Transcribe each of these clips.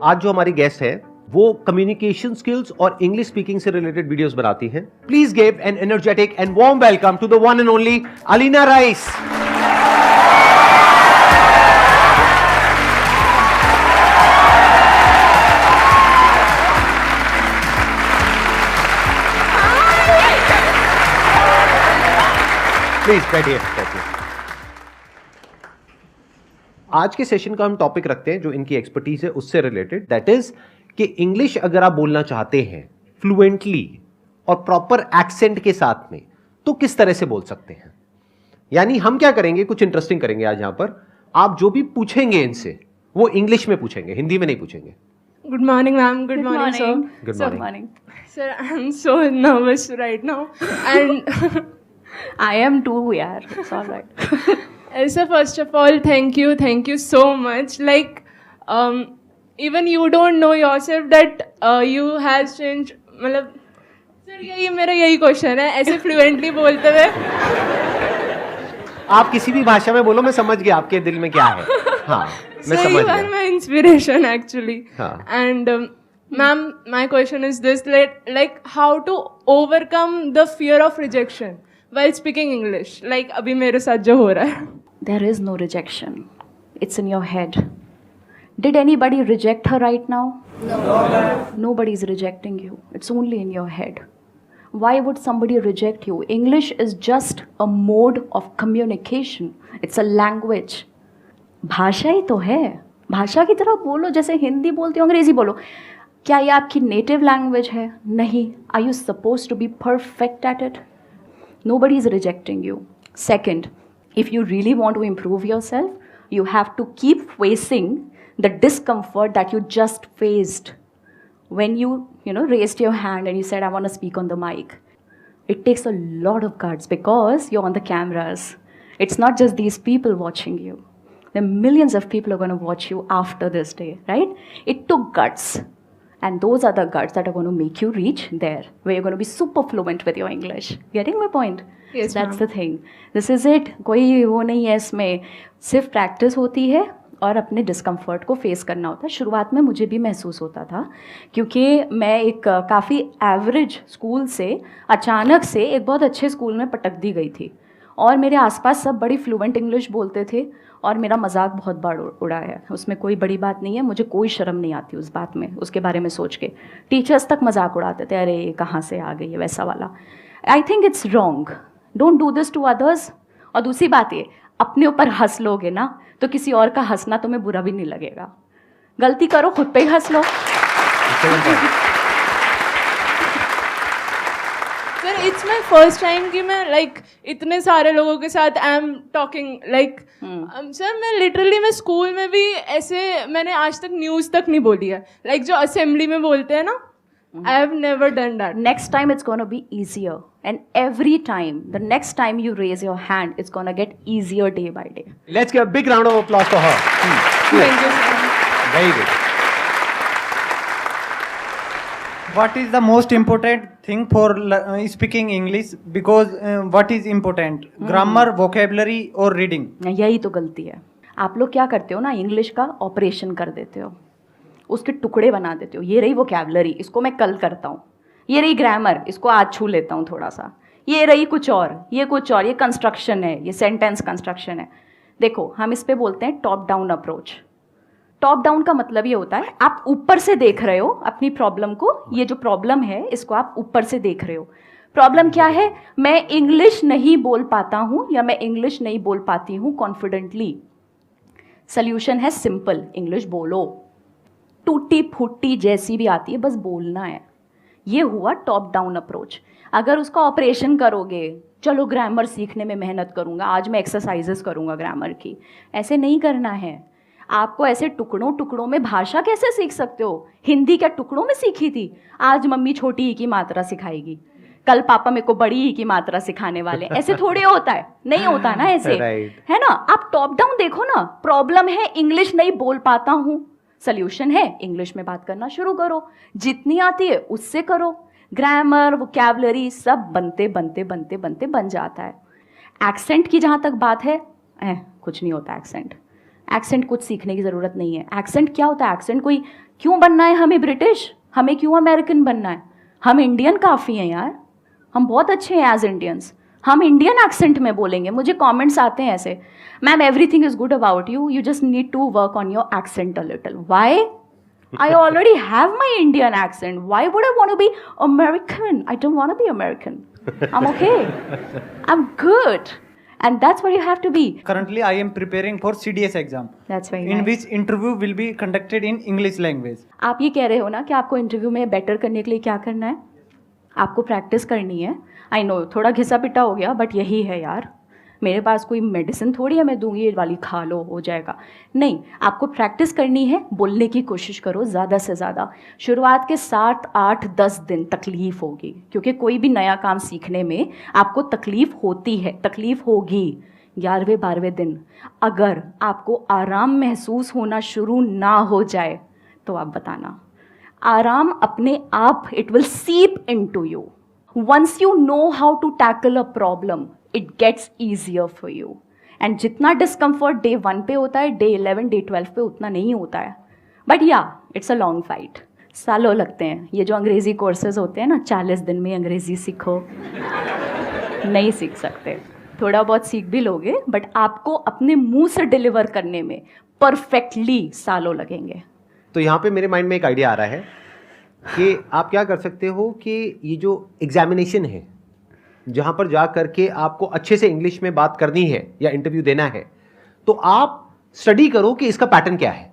आज जो हमारी गेस्ट है वो कम्युनिकेशन स्किल्स और इंग्लिश स्पीकिंग से रिलेटेड वीडियोस बनाती हैं। Please give an energetic and warm welcome to the one and only Alina Rais. Please बैठिए। आज के सेशन का हम टॉपिक रखते हैं जो इनकी एक्सपर्टीज है उससे रिलेटेड, दैट इज कि इंग्लिश अगर आप बोलना चाहते हैं फ्लुएंटली और प्रॉपर एक्सेंट के साथ में तो किस तरह से बोल सकते हैं। यानी हम क्या करेंगे, कुछ इंटरेस्टिंग करेंगे आज यहां पर। आप जो भी पूछेंगे इनसे वो इंग्लिश में पूछेंगे, हिंदी में नहीं पूछेंगे। Good morning, ma'am. Good morning, sir. Good Sir, morning. Sir, I'm so nervous right now, and I am too, yaar. It's all right. sir, first of all, thank you so much. Like, even you don't know yourself that you has changed. मतलब, sir, यही मेरा यही question है, ऐसे fluently बोलते हुए। आप किसी भी भाषा में बोलो, मैं समझ गया आपके दिल में क्या है। हाँ, मैं So समझ you are गया। my inspiration actually. हाँ. And ma'am, my question is this: like how to overcome the fear of rejection while speaking English? Like अभी मेरे साथ जो हो रहा है। There is no rejection. It's in your head. Did anybody reject her right now? No. Nobody is rejecting you. It's only in your head. Why would somebody reject you? English is just a mode of communication. It's a language. भाषा ही तो है। भाषा की तरह बोलो, जैसे हिंदी बोलते हो, अंग्रेजी बोलो। क्या ये आपकी नेटिव लैंग्वेज है? नहीं। Are you supposed to be perfect at it? Nobody is rejecting you. Second, if you really want to improve yourself, you have to keep facing the discomfort that you just faced when you raised your hand and you said, I want to speak on the mic. It takes a lot of guts because you're on the cameras. It's not just these people watching you. There are millions of people who are going to watch you after this day, right? It took guts. And those are the guts that are going to make you reach there, where you're going to be super fluent with your English. Getting my point? Yes, That's ma'am. the thing. This is it. कोई वो नहीं है इसमें, सिर्फ practice होती है और अपने डिस्कम्फर्ट को फेस करना होता है। शुरुआत में मुझे भी महसूस होता था क्योंकि मैं एक काफ़ी एवरेज स्कूल से अचानक से एक बहुत अच्छे स्कूल में पटक दी गई थी और मेरे आसपास सब बड़ी फ्लुएंट इंग्लिश बोलते थे और मेरा मजाक बहुत बार उड़ा है। उसमें कोई बड़ी बात नहीं है, मुझे कोई शर्म नहीं आती उस बात में, उसके बारे में सोच के। टीचर्स तक मजाक उड़ाते थे, अरे कहाँ से आ गई है, वैसा वाला। I think it's wrong, don't do this to others. और दूसरी बात ये, अपने ऊपर हंस लोगे ना तो किसी और का हंसना तुम्हें बुरा भी नहीं लगेगा। गलती करो, खुद पे ही हंस लो। Sir, it's my first time कि मैं लाइक इतने सारे लोगों के साथ I am talking like sir, मैं लिटरली मैं स्कूल में भी ऐसे मैंने आज तक न्यूज़ तक नहीं बोली है, लाइक जो असेंबली में बोलते हैं ना, I have never done that. Next time it's going to be easier, and every time, the next time you raise your hand, it's going to get easier day by day. Let's give a big round of applause for her. Thank you, sir. Very good. What is the most important thing for speaking English? Because what is important? Grammar, vocabulary or reading? यही तो गलती है। आप लोग क्या करते हो ना, इंग्लिश का ऑपरेशन कर देते हो, उसके टुकड़े बना देते हो। ये रही वोकैबुलरी, इसको मैं कल करता हूँ। ये रही ग्रामर, इसको आज छू लेता हूँ थोड़ा सा। ये रही कुछ और, ये कुछ और, ये कंस्ट्रक्शन है, ये सेंटेंस कंस्ट्रक्शन है। देखो, हम इस पे बोलते हैं top down approach. Top down का मतलब ये होता है आप ऊपर से देख रहे हो अपनी प्रॉब्लम को। ये जो प्रॉब्लम है इसको आप ऊपर से देख रहे हो। प्रॉब्लम क्या है? मैं इंग्लिश नहीं बोल पाता हूँ या मैं इंग्लिश नहीं बोल पाती हूँ कॉन्फिडेंटली। सल्यूशन है सिंपल, इंग्लिश बोलो, टूटी फूटी जैसी भी आती है, बस बोलना है। ये हुआ टॉप डाउन अप्रोच। अगर उसका ऑपरेशन करोगे, चलो ग्रामर सीखने में मेहनत करूँगा, आज मैं एक्सरसाइजेस करूँगा ग्रामर की, ऐसे नहीं करना है। आपको ऐसे टुकड़ों टुकड़ों में भाषा कैसे सीख सकते हो? हिंदी क्या टुकड़ों में सीखी थी? आज मम्मी छोटी ई की मात्रा सिखाएगी, कल पापा मेरे को बड़ी ई की मात्रा सिखाने वाले। ऐसे थोड़े होता है, नहीं होता ना ऐसे, है ना? आप टॉप डाउन देखो ना। प्रॉब्लम है इंग्लिश नहीं बोल पाता हूँ, सल्यूशन है इंग्लिश में बात करना शुरू करो, जितनी आती है उससे करो। ग्रामर, वोकैबुलरी सब बनते बनते बनते बनते बन जाता है। एक्सेंट की जहाँ तक बात है, कुछ नहीं होता एक्सेंट। एक्सेंट कुछ सीखने की ज़रूरत नहीं है। एक्सेंट क्या होता है? एक्सेंट कोई क्यों बनना है हमें ब्रिटिश, हमें क्यों अमेरिकन बनना है? हम इंडियन काफ़ी हैं यार, हम बहुत अच्छे हैं एज इंडियंस। हम इंडियन एक्सेंट में बोलेंगे। मुझे कमेंट्स आते हैं ऐसे, ma'am everything is good about you, you just need to work on your accent a little. Why? I already have my Indian accent. Why would I want to be American? I don't want to be American. I'm okay. I'm good. And that's what you have to be. Currently, I am preparing for CDS exam, That's very in nice. which interview will be conducted in English language. आप ये कह रहे हो ना कि आपको interview में better करने के लिए क्या करना है? आपको प्रैक्टिस करनी है। आई नो थोड़ा घिसा पिटा हो गया, बट यही है यार। मेरे पास कोई मेडिसिन थोड़ी है मैं दूंगी ये वाली खा लो हो जाएगा, नहीं। आपको प्रैक्टिस करनी है, बोलने की कोशिश करो ज़्यादा से ज़्यादा। शुरुआत के 7, 8, 10 दिन तकलीफ़ होगी, क्योंकि कोई भी नया काम सीखने में आपको तकलीफ़ होती है, तकलीफ़ होगी। 11वें 12वें दिन अगर आपको आराम महसूस होना शुरू ना हो जाए तो आप बताना। आराम अपने आप, it will seep into you. Once you know how to tackle a problem, it gets easier for you. And जितना डिस्कम्फर्ट डे 1 पे होता है, डे 11, डे 12 पे उतना नहीं होता है। बट या इट्स अ लॉन्ग फाइट, सालों लगते हैं। ये जो अंग्रेज़ी कोर्सेज होते हैं ना, 40 दिन में अंग्रेज़ी सीखो, नहीं सीख सकते। थोड़ा बहुत सीख भी लोगे, बट आपको अपने मुंह से डिलीवर करने में परफेक्टली सालों लगेंगे। तो यहाँ पे मेरे माइंड में एक आइडिया आ रहा है कि आप क्या कर सकते हो कि ये जो एग्जामिनेशन है, जहाँ पर जा करके आपको अच्छे से इंग्लिश में बात करनी है या इंटरव्यू देना है, तो आप स्टडी करो कि इसका पैटर्न क्या है।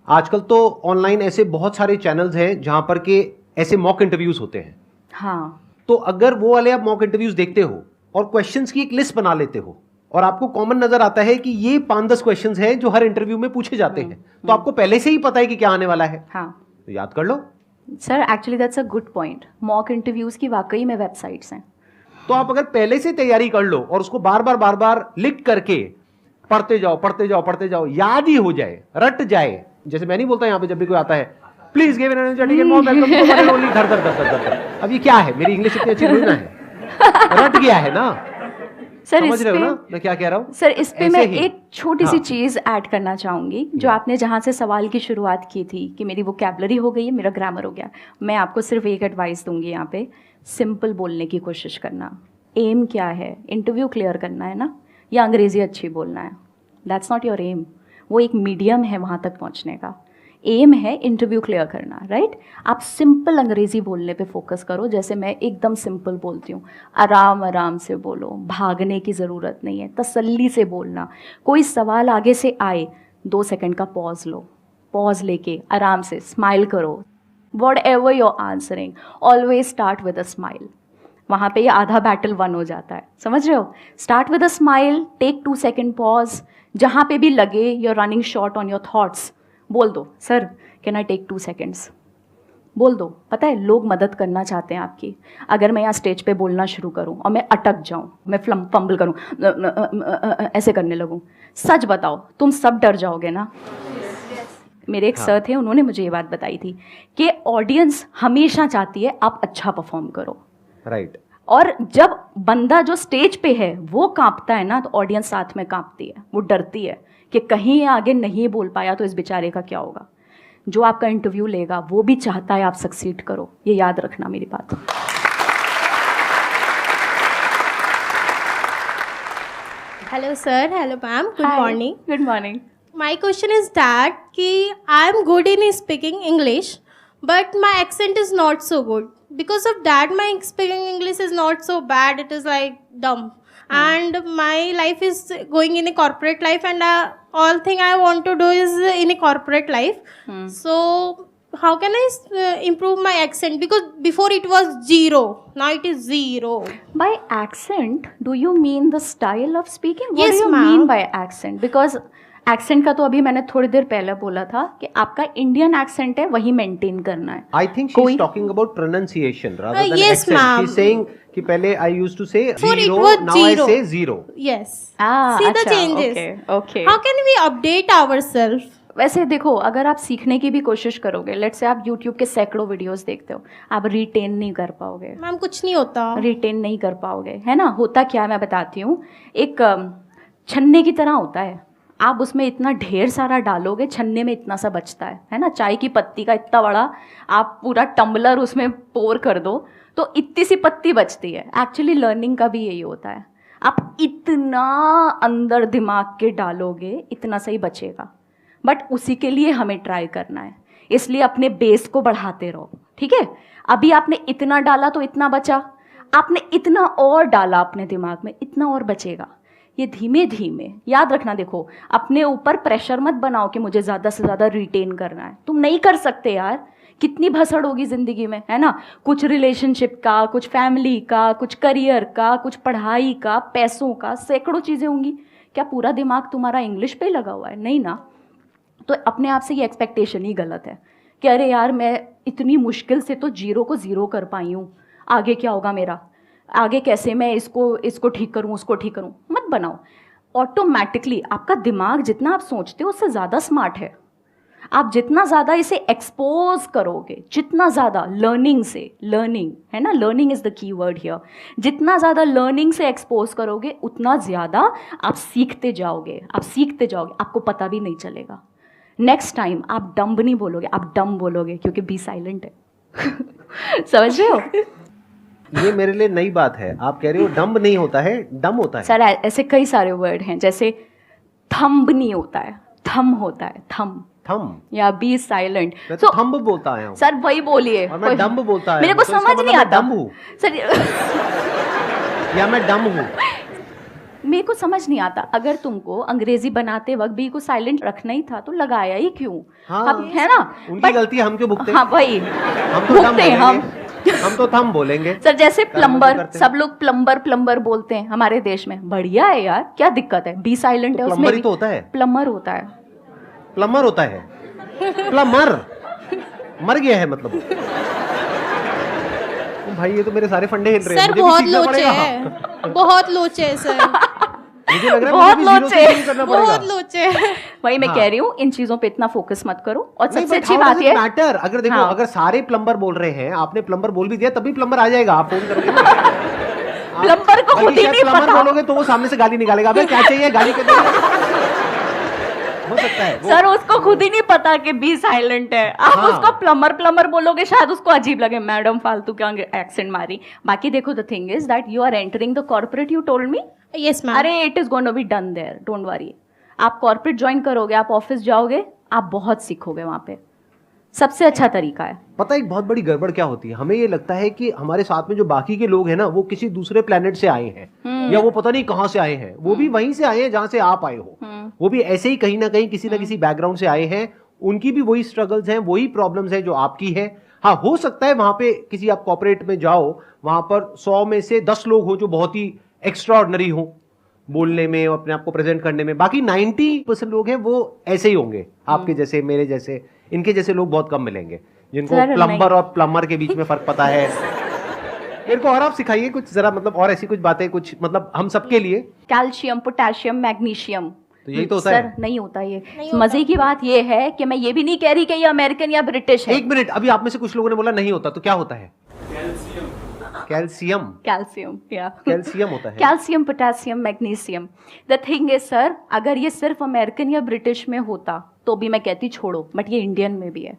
आजकल तो ऑनलाइन ऐसे बहुत सारे चैनल्स हैं जहाँ पर के ऐसे मॉक इंटरव्यूज होते हैं। हाँ, तो अगर वो वाले आप मॉक इंटरव्यूज देखते हो और क्वेश्चंस की एक लिस्ट बना लेते हो और आपको कॉमन नजर आता है कि ये 5-10 क्वेश्चंस हैं जो हर इंटरव्यू में पूछे जाते हैं, तो आपको पहले से ही पता है कि क्या आने वाला है, हाँ तो याद कर लो। Sir, actually that's a good point. Mock interviews की वाकई में वेबसाइट्स हैं। तो आप अगर पहले से तैयारी कर लो और उसको बार बार लिख करके पढ़ते जाओ, याद ही हो जाए, रट जाए। जैसे मैं नहीं बोलता यहाँ पे जब भी कोई आता है, please give an energetic and warm welcome to one and only धर। अब ये क्या है? मेरी इंग्लिश इतनी अच्छी थोड़ी ना है, रट गया है ना। सर समझ इस रहे हो पे ना मैं क्या कह रहा हूँ? सर इस पे ऐसे मैं ही। एक छोटी सी हाँ। चीज़ ऐड करना चाहूँगी। जो आपने जहाँ से सवाल की शुरुआत की थी कि मेरी वोकैबुलरी हो गई है, मेरा ग्रामर हो गया, मैं आपको सिर्फ एक एडवाइस दूंगी यहाँ पे, सिंपल बोलने की कोशिश करना। एम क्या है? इंटरव्यू क्लियर करना है ना, या अंग्रेज़ी अच्छी बोलना है? That's not your aim. वो एक मीडियम है वहाँ तक पहुँचने का। एम है इंटरव्यू क्लियर करना, राइट? आप सिंपल अंग्रेज़ी बोलने पे फोकस करो, जैसे मैं एकदम सिंपल बोलती हूँ। आराम आराम से बोलो, भागने की ज़रूरत नहीं है, तसल्ली से बोलना। कोई सवाल आगे से आए, 2 सेकंड का पॉज लो, पॉज लेके आराम से स्माइल करो। What ever your answering, always start with a smile. वहाँ पे ये आधा बैटल वन हो जाता है, समझ रहे हो? Start with a smile, take 2 second pause. जहाँ पे भी लगे you're running short on your thoughts, बोल दो, sir can I take 2 seconds, बोल दो। पता है लोग मदद करना चाहते हैं आपकी। अगर मैं यहाँ स्टेज पे बोलना शुरू करूँ और मैं अटक जाऊँ, मैं फंबल करूँ, ऐसे करने लगूँ, सच बताओ तुम सब डर जाओगे ना? मेरे एक सर थे, उन्होंने मुझे ये बात बताई थी कि ऑडियंस हमेशा चाहती है आप अच्छा परफॉर्म करो, राइट। और जब बंदा जो स्टेज पे है वो कांपता है ना, तो ऑडियंस साथ में कांपती है, वो डरती है कि कहीं ये आगे नहीं बोल पाया तो इस बेचारे का क्या होगा। जो आपका इंटरव्यू लेगा वो भी चाहता है आप सक्सीड करो, ये याद रखना मेरी बात। Hello sir, hello ma'am, good morning. Good morning. My question is that कि I am good in speaking English, but my accent is not so good. Because of that, my speaking English is not so bad. It is like dumb. And my life is going in a corporate life, and all thing I want to do is in a corporate life. So how can I improve my accent? Because before it was 0, now it is 0. By accent, do you mean the style of speaking? What Yes, do you ma'am. mean by accent? Because accent का तो अभी मैंने थोड़ी देर पहले बोला था कि आपका इंडियन एक्सेंट है वही मेंटेन करना है। I think she is talking about pronunciation rather than yes, accent. ma'am. She's saying कि पहले I used to say Before it 0, was now I 0. say 0. Yes. See the changes. Okay okay. How can we update ourselves? वैसे देखो, अगर आप सीखने की भी कोशिश करोगे, लेट्स से आप YouTube के सैकड़ों वीडियोस देखते हो, आप रिटेन नहीं कर पाओगे, मैम कुछ नहीं होता। रिटेन नहीं कर पाओगे, है ना? होता क्या है मैं बताती हूँ। एक छन्ने की तरह होता है, आप उसमें इतना ढेर सारा डालोगे, छन्ने में इतना सा बचता है ना, चाय की पत्ती का इतना बड़ा आप पूरा टम्बलर उसमें पोर कर दो तो इतनी सी पत्ती बचती है। एक्चुअली लर्निंग का भी यही होता है, आप इतना अंदर दिमाग के डालोगे इतना सही बचेगा, बट उसी के लिए हमें ट्राई करना है, इसलिए अपने बेस को बढ़ाते रहो, ठीक है। अभी आपने इतना डाला तो इतना बचा, आपने इतना और डाला अपने दिमाग में, इतना और बचेगा। ये धीमे धीमे याद रखना। देखो, अपने ऊपर प्रेशर मत बनाओ कि मुझे ज़्यादा से ज़्यादा रिटेन करना है, तुम नहीं कर सकते यार। कितनी भसड़ होगी ज़िंदगी में, है ना, कुछ रिलेशनशिप का, कुछ फैमिली का, कुछ करियर का, कुछ पढ़ाई का, पैसों का, सैकड़ों चीज़ें होंगी। क्या पूरा दिमाग तुम्हारा इंग्लिश पे लगा हुआ है? नहीं ना। तो अपने आप से ये एक्सपेक्टेशन ही गलत है कि अरे यार मैं इतनी मुश्किल से तो 0 को 0 कर पाई हूँ, आगे क्या होगा मेरा, आगे कैसे मैं इसको ठीक करूँ, उसको ठीक करूँ। मत बनाओ। ऑटोमेटिकली आपका दिमाग जितना आप सोचते हो उससे ज़्यादा स्मार्ट है। आप जितना ज़्यादा इसे एक्सपोज करोगे, जितना ज़्यादा लर्निंग है ना, learning is the key word here, जितना ज़्यादा लर्निंग से एक्सपोज करोगे उतना ज़्यादा आप सीखते जाओगे, आपको पता भी नहीं चलेगा। नेक्स्ट टाइम आप डम्ब नहीं बोलोगे, आप डम बोलोगे, क्योंकि बी साइलेंट है। समझ रहे हो? ये मेरे लिए नई बात है। आप कह रहे हो डम्ब नहीं होता है, डम होता है। सर ऐसे कई सारे वर्ड हैं, जैसे थंब नहीं होता है, थम होता है, थम या बी साइलेंट। मैं तो थंब बोलता आया हूँ सर, वही बोलिए। और मैं डम्ब बोलता आया मेरे को हूँ, तो समझ इसका नहीं मतलब आता मैं डम्ब हूँ सर। या मैं डम्ब हूँ। मेरे को समझ नहीं आता, अगर तुमको अंग्रेजी बनाते वक्त बी को साइलेंट रखना ही था तो लगाया ही क्यों? हाँ, अब है ना, उनकी गलती, हम क्यों भुगते? हाँ भाई, हम तो भुगते हम तो थम बोलेंगे। सर जैसे प्लम्बर, करते हैं। सब लोग प्लम्बर बोलते हैं हमारे देश में, बढ़िया है यार, क्या दिक्कत है? बी साइलेंट तो है, प्लम्बर उसमें ही तो होता है। प्लम्बर होता है। प्लम्बर होता है, प्लम्बर मर गया है मतलब। भाई ये तो मेरे सारे फंडे हिल रहे हैं। सर मुझे भी बहुत सीखना लोचे पड़ेगा। है, बहुत लोचे है सर, मुझे लग रहा है बहुत मुझे भी जीरो से लोचे। शुरू करना पड़ेगा। बहुत लोचे है। वही मैं हाँ। कह रही हूँ, इन चीजों पे इतना फोकस मत करो। और नहीं, सबसे but अच्छी how बात does ये it matter? अगर देखो, हाँ। अगर सारे प्लम्बर बोल रहे हैं, आपने प्लम्बर बोल भी दिया, तभी प्लम्बर आ जाएगा। आप फोन करोगे ना। प्लम्बर को खुद ही नहीं प्लम्बर पता। बोलोगे तो वो सामने से गाली निकालेगा, अबे क्या चाहिए गाड़ी के दो। हो सकता है वो। सर उसको खुद ही नहीं पता कि बी साइलेंट है। आप हाँ। उसको प्लम्बर बोलोगे, शायद उसको अजीब लगे, मैडम फालतू क्या एक्सेंट मारी। बाकी देखो, the thing is that you are entering the corporate, you told me. Yes ma'am. अरे it is going to be done there, don't worry. आप कॉर्पोरेट ज्वाइन करोगे, आप ऑफिस जाओगे, आप बहुत सीखोगे वहां पे। सबसे अच्छा तरीका है। पता है एक बहुत बड़ी गड़बड़ क्या होती है, हमें ये लगता है कि हमारे साथ में जो बाकी के लोग हैं ना, वो किसी दूसरे प्लेनेट से आए हैं, या वो पता नहीं कहां से आए हैं। वो भी वहीं से आए हैं जहां से आप आए हो। वो भी ऐसे ही कहीं ना कहीं किसी ना किसी बैकग्राउंड से आए हैं। उनकी भी वही स्ट्रगल्स हैं, वही प्रॉब्लम्स हैं जो आपकी है। हाँ, हो सकता है वहां पे किसी आप कॉर्पोरेट में जाओ, वहां पर 100 में से 10 लोग हो जो बहुत ही एक्स्ट्रा ऑर्डिनरी हो बोलने में, अपने आप को प्रेजेंट करने में। बाकी 90% लोग हैं वो ऐसे ही होंगे, आपके जैसे, मेरे जैसे। इनके जैसे लोग बहुत कम मिलेंगे जिनको प्लम्बर और प्लम्बर के बीच में फर्क पता है। मेरे को और आप सिखाइए कुछ जरा, मतलब और ऐसी कुछ बातें, कुछ मतलब हम सबके लिए। कैल्शियम, पोटेशियम, मैग्नीशियम, तो यही तो होता सर है। नहीं होता ये। मजे की बात ये है कि मैं ये भी नहीं कह रही कि ये अमेरिकन या ब्रिटिश है। एक मिनट, अभी आप में से कुछ लोगों ने बोला नहीं होता, तो क्या होता है? कैल्शियम। कैल्शियम, या कैल्शियम होता है। Calcium, potassium, magnesium. The thing is sir, अगर ये सिर्फ अमेरिकन या ब्रिटिश में होता तो भी मैं कहती छोड़ो, बट ये इंडियन में भी है।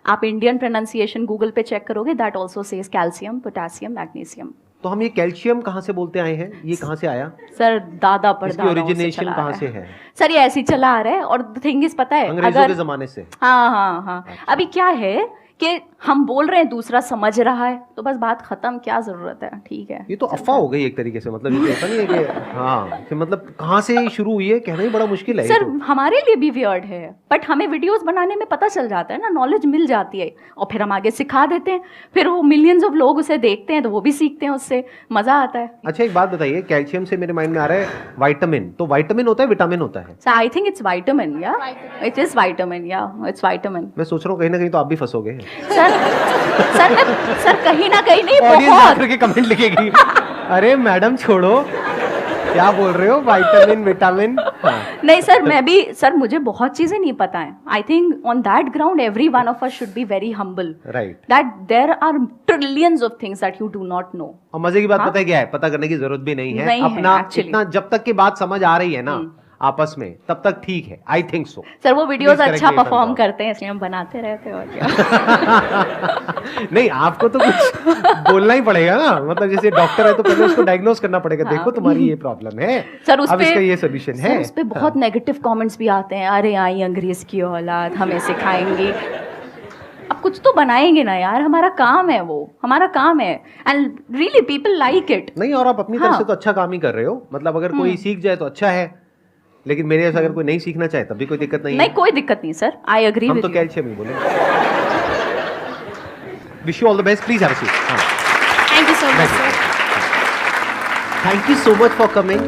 आप इंडियन प्रोनाउंसिएशन गूगल पे चेक करोगे, that also says calcium, potassium, magnesium. तो हम ये कैल्शियम कहाँ से बोलते आए हैं? ये कहाँ से आया? सर दादा पर इसकी ओरिजिनेशन कहाँ से है? सर ये ऐसे ही चला आ रहा है। और द थिंग इज, पता है, अंग्रेजों के जमाने से। हाँ। अभी क्या है कि हम बोल रहे हैं, दूसरा समझ रहा है, तो बस बात खत्म, क्या जरूरत है? ठीक है, ये तो अफवाह हो गई एक तरीके से, मतलब ये तो नहीं है कि हाँ, कि मतलब कहाँ से शुरू हुई है, कहना ही बड़ा मुश्किल है। सर ये तो। हमारे लिए भी वियर्ड है, बट हमें वीडियोस बनाने में पता चल जाता है ना, नॉलेज मिल जाती है, और फिर हम आगे सिखा देते हैं। फिर वो मिलियंस ऑफ लोग उसे देखते हैं तो वो भी सीखते हैं, उससे मजा आता है। अच्छा एक बात बताइए, कैल्शियम से मेरे माइंड में आ रहा है विटामिन। तो विटामिन होता है, विटामिन होता है? सो आई थिंक इट्स विटामिन, या इट इज विटामिन, या इट्स विटामिन। मैं सोच रहा हूँ कहीं ना कहीं तो आप भी फंसोगे। सर कहीं ना कहीं नहीं, ऑडियंस बहुत। आकर के कमेंट लिखेगी, अरे मैडम छोड़ो, क्या बोल रहे हो, विटामिन विटामिन। हाँ। नहीं सर, मैं भी, सर मुझे बहुत चीजें नहीं पता है। I think on that ground every one of us should be very humble, right. That there are trillions of things that you do not know. और मजे की बात हाँ? पता है क्या है? पता करने की जरूरत भी नहीं है। नहीं है, अपना actually। इतना जब तक की बात समझ आ रही है ना, आपस में, तब तक ठीक है, आई थिंक सो। सर वो वीडियोस Please अच्छा correct me if I'm perform wrong. करते हैं इसलिए हम बनाते रहते हैं और क्या। नहीं, आपको तो कुछ बोलना ही पड़ेगा ना, मतलब जैसे डॉक्टर है तो पहले उसको डायग्नोज करना पड़ेगा, हाँ। देखो तुम्हारी ये प्रॉब्लम है, सर उस अब पे इसका ये सोल्यूशन है। सर उस पे बहुत नेगेटिव कमेंट्स भी आते हैं, अरे आई अंग्रेज की औलाद हमें सिखाएंगी। अब कुछ तो बनाएंगे ना यार, हमारा काम है वो, हमारा काम है, and really people like it. नहीं, और आप अपनी तरफ हाँ। से तो अच्छा काम ही कर रहे हो, मतलब अगर कोई सीख जाए तो अच्छा है, लेकिन मेरे जैसा अगर कोई नहीं सीखना चाहे तब भी कोई दिक्कत नहीं नहीं है। कोई दिक्कत नहीं सर, आई एग्री हम विद तो यू। कैल्शियम ही बोले। Wish you all the best, please have a seat. Thank you so much, sir. Thank you so much for coming.